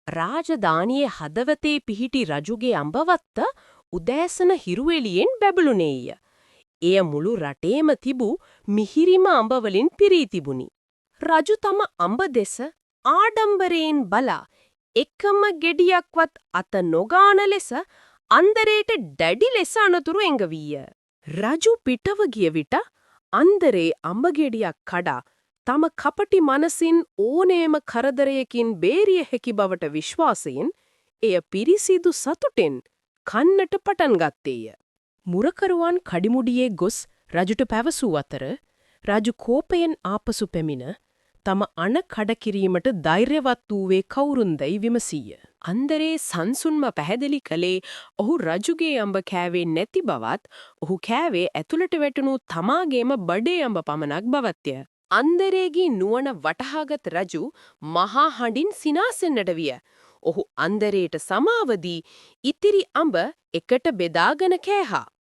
රාජධානියේ හදවතේ පිහිටි රජුගේ අඹවත්ත උදෑසන හිරුවෙලියෙන් බැබළුණේය. එය මුළු රටේම තිබූ මිහිරිම අඹ වලින් පිරී තිබුණි. රජු තම අඹ දෙස ආඩම්බරයෙන් බලා එකම ගෙඩියක්වත් අත නොගාන ලෙස අන්දරේට දැඩි ලෙස අනතුරු එංගවීය. රජු පිටව ගිය විට අන්දරේ අඹ ගෙඩියක් කඩා තම කපටි මනසින් ඕනෑම කරදරයකින් බේරිය හැකි බවට විශ්වාසයෙන් එය පිරිසිදු සතුටෙන් කන්නට පටන් ගත්තේය. මුරකරුවන් කඩිමුඩියේ ගොස් රජුට පැවසූ අතර රජු කෝපයෙන් ආපසු පැමිණ තම අණ කඩ කිරීමට ධෛර්යවත් වූවේ කවුරුන්දයි විමසීය. අන්දරේ සංසුන්ම පැහැදිලි කළේ ඔහු රජුගේ අඹ කෑවේ නැති බවත් ඔහු කෑවේ ඇතුළට වැටුණු තමාගේම බඩේ අඹ පමණක් බවත්ය. අන්දරේගේ නුවණ වටහාගත් රජු මහා හඬින් සිනාසෙන්නට විය. ඔහු අන්දරේට සමාව දී ඉතිරි අඹ එකට බෙදාගෙන කෑහා.